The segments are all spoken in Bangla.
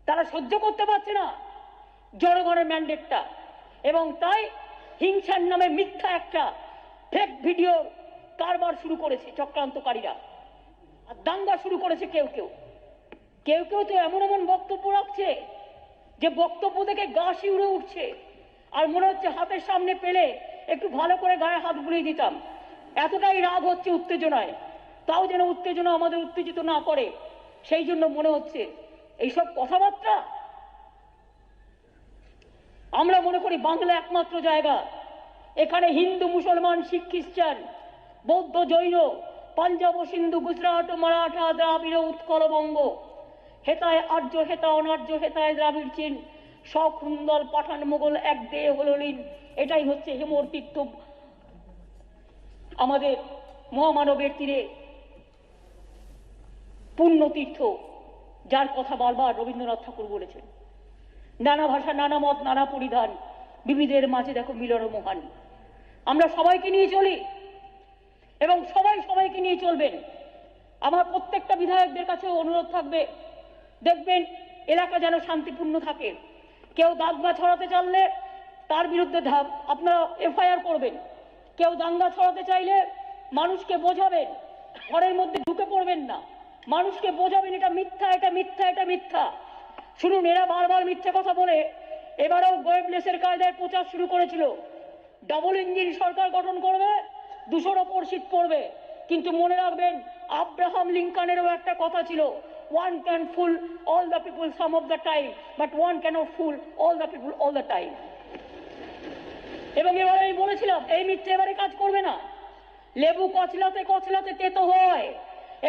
তারা সহ্য করতে পারছে না জনগণের ম্যান্ডেটটা, এবং তাই হিংসার নামে মিথ্যা একটা ফেক ভিডিও কারবার শুরু করেছে চক্রান্তকারীরা, আর দাঙ্গা শুরু করেছে কেউ কেউ তো এমন এমন বক্তব্য রাখছে যে বক্তব্য থেকে গা শিউরে উঠছে, আর মনে হচ্ছে হাতের সামনে পেলে একটু ভালো করে গায়ে হাত বুলিয়ে দিতাম। এতটাই রাগ হচ্ছে উত্তেজনায়, তাও যেন উত্তেজনা আমাদের উত্তেজিত না করে, সেই জন্য মনে হচ্ছে এইসব কথাবার্তা। আমরা মনে করি বাংলা একমাত্র জায়গা, এখানে হিন্দু, মুসলমান, শিখ, খ্রিস্টান, বৌদ্ধ, জৈন, পাঞ্জাব, সিন্ধু, গুজরাট, মারাঠা, দ্রাবিড়, উৎকল, বঙ্গ, হেতায় আর্য, হেতা অনার্য, হেতায় দ্রাবিড়, চীন, সখুন্দল, পাঠান, মোগল, এক দেহ হল লীন। এটাই হচ্ছে হেমর তীর্থ, আমাদের মহামানবের তীরে পূর্ণ তীর্থ, যার কথা বারবার রবীন্দ্রনাথ ঠাকুর বলেছেন। নানা ভাষা, নানা মত, নানা পরিধান, বিবিধের মাঝে দেখো মিলন মহান। আমরা সবাইকে নিয়ে চলি এবং সবাই সবাইকে নিয়ে চলবেন। আমার প্রত্যেকটা বিধায়কদের কাছে অনুরোধ থাকবে, দেখবেন এলাকা যেন শান্তিপূর্ণ থাকে। কেউ দাঙ্গা ছড়াতে চাইলে তার বিরুদ্ধে আপনারা এফআইআর করবেন। কেউ দাঙ্গা ছড়াতে চাইলে মানুষকে বোঝাবেন, ঘরের মধ্যে ঢুকে পড়বেন না, মানুষকে বোঝাবেন এটা মিথ্যা, এটা মিথ্যা, এটা মিথ্যা। শুনুন, এরা বারবার মিথ্যা কথা বলে এবারেও গোয়েবলেসের কায়দায় প্রচার শুরু করেছিল, ডাবল ইঞ্জিন সরকার গঠন করবে, 200-র ওপর সিট পড়বে। কিন্তু মনে রাখবেন, আব্রাহাম লিঙ্কনেরও একটা কথা ছিল, one can fool all the people some of the time, but one cannot fool all the people all the time. এবং এবারে আমি বলেছিলাম এই মিথ্যে এবারে কাজ করবে না। লেবু কচলাতে কচলাতে তেতো হয়,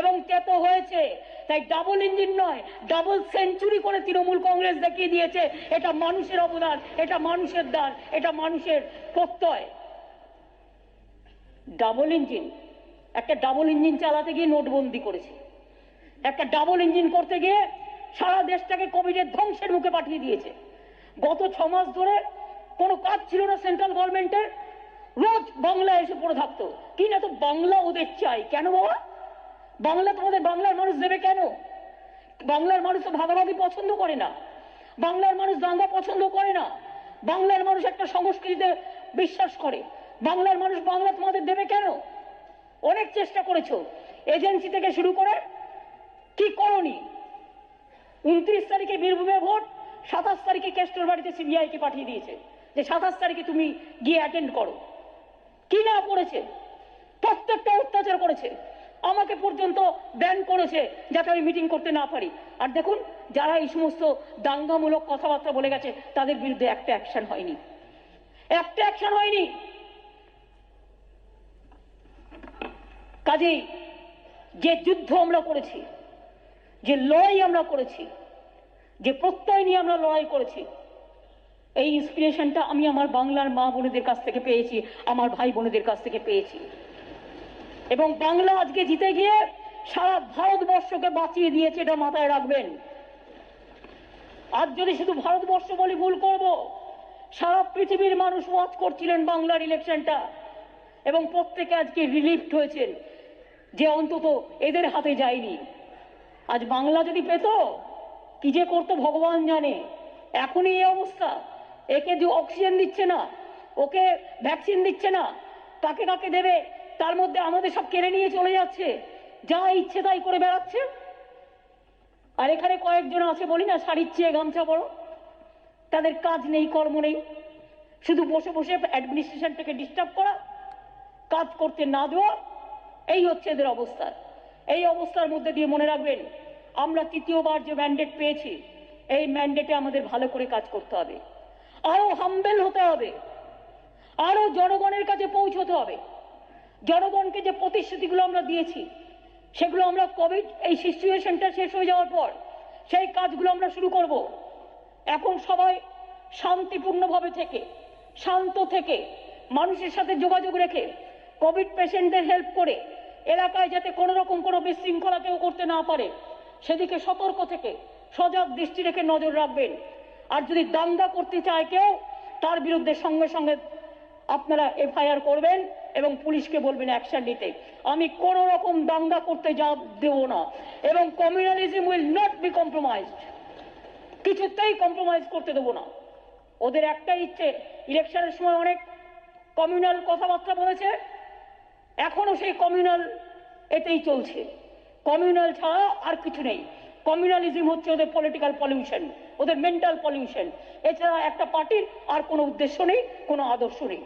এবং তেতো হয়েছে, তাই ডাবল ইঞ্জিন নয়, ডাবল সেঞ্চুরি করে তৃণমূল কংগ্রেস দেখিয়ে দিয়েছে এটা মানুষের অবদান, এটা মানুষের দান, এটা মানুষের প্রত্যয়। ডাবল ইঞ্জিন, একটা ডাবল ইঞ্জিন চালাতে গিয়ে নোটবন্দি করেছে, একটা ডাবল ইঞ্জিন করতে গিয়ে সারা দেশটাকে কোভিডের ধ্বংসের মুখে পাঠিয়ে দিয়েছে। গত 6 মাস ধরে কোনো কাজ ছিল না সেন্ট্রাল গভর্নমেন্টের, রোজ বাংলা এসে পড়ে থাকতো। কি না তো বাংলা ওদের চাই, কেন বাবা? বাংলা তোমাদের বাংলার মানুষ দেবে কেন? বাংলার মানুষ তো ভাগাভাগি পছন্দ করে না, বাংলার মানুষ দাঙ্গা পছন্দ করে না, বাংলার মানুষ একটা সংস্কৃতিতে বিশ্বাস করে। বাংলার মানুষ বাংলা তোমাদের দেবে কেন? অনেক চেষ্টা করেছো, এজেন্সি থেকে শুরু করে কি করনি। 29 তারিখে বীরভূমে ভোট, 27 তারিখে কেষ্টর বাড়িতে সিবিআই কে পাঠিয়ে দিয়েছে যে 27 তারিখে তুমি গিয়ে অ্যাটেন্ড করো। কি না করেছে, প্রত্যেকটা অত্যাচার করেছে, আমাকে পর্যন্ত ব্যান করেছে যাতে আমি মিটিং করতে না পারি। আর দেখুন, যারা এই সমস্ত দাঙ্গামূলক কথাবার্তা বলে গেছে তাদের বিরুদ্ধে একটা অ্যাকশন হয়নি, একটা অ্যাকশন হয়নি। কাজেই যে যুদ্ধ আমরা করেছি, যে লড়াই আমরা করেছি, যে প্রত্যয় নিয়ে আমরা লড়াই করেছি, এই ইন্সপিরেশনটা আমি আমার বাংলার মা বোনেদের কাছ থেকে পেয়েছি, আমার ভাই বোনেদের কাছ থেকে পেয়েছি। এবং বাংলা আজকে জিতে গিয়ে সারা ভারতবর্ষকে বাঁচিয়ে দিয়েছে, এটা মাথায় রাখবেন। আজ যদি শুধু ভারতবর্ষ বলি ভুল করব, সারা পৃথিবীর মানুষ ওয়াচ করছিলেন বাংলার ইলেকশনটা, এবং প্রত্যেকে আজকে রিলিফড হয়েছেন যে অন্তত এদের হাতে যায়নি। আজ বাংলা যদি পেত, কি যে করতো ভগবান জানে। এখনই এই অবস্থা, একে যে অক্সিজেন দিচ্ছে না, ওকে ভ্যাকসিন দিচ্ছে না, কাকে কাকে দেবে তার মধ্যে আমাদের সব কেড়ে নিয়ে চলে যাচ্ছে, যা ইচ্ছে তাই করে বেড়াচ্ছে। আর এখানে কয়েকজন আছে, বলি না, শাড়ির চেয়ে গামছা বড়, তাদের কাজ নেই, কর্ম নেই, শুধু বসে বসে অ্যাডমিনিস্ট্রেশনটাকে ডিস্টার্ব করা, কাজ করতে না দেওয়া, এই হচ্ছে এদের অবস্থা। এই অবস্থার মধ্যে দিয়ে মনে রাখবেন, আমরা তৃতীয়বার যে ম্যান্ডেট পেয়েছি, এই ম্যান্ডেটে আমাদের ভালো করে কাজ করতে হবে, আরো হাম্বেল হতে হবে, আরো জনগণের কাছে পৌঁছতে হবে। জনগণকে যে প্রতিশ্রুতিগুলো আমরা দিয়েছি, সেগুলো আমরা কোভিড এই সিচুয়েশনটা শেষ হয়ে যাওয়ার পর সেই কাজগুলো আমরা শুরু করব। এখন সবাই শান্তিপূর্ণভাবে থেকে, শান্ত থেকে, মানুষের সাথে যোগাযোগ রেখে, কোভিড পেশেন্টদের হেল্প করে, এলাকায় যাতে কোনো রকম কোনো বিশৃঙ্খলা কেউ করতে না পারে সেদিকে সতর্ক থেকে সজাগ দৃষ্টি রেখে নজর রাখবেন। আর যদি দাঙ্গা করতে চায় কেউ, তার বিরুদ্ধে সঙ্গে সঙ্গে আপনারা এফআইআর করবেন এবং পুলিশকে বলবেন অ্যাকশন নিতে। আমি কোন রকম দাঙ্গা করতে দেব না, এবং communalism will not be compromised. কিছুতেই কম্প্রোমাইজ করতে দেবো না। ওদের একটাই ইচ্ছে, ইলেকশনের সময় অনেক কমিউনাল কথাবার্তা বলেছে, এখনো সেই কমিউনাল এতেই চলছে। কমিউনাল ছাড়া আর কিছু নেই। কমিউনালিজম হচ্ছে ওদের পলিটিক্যাল পলিউশন, ওদের মেন্টাল পলিউশন। এছাড়া একটা পার্টির আর কোনো উদ্দেশ্য নেই, কোনো আদর্শ নেই।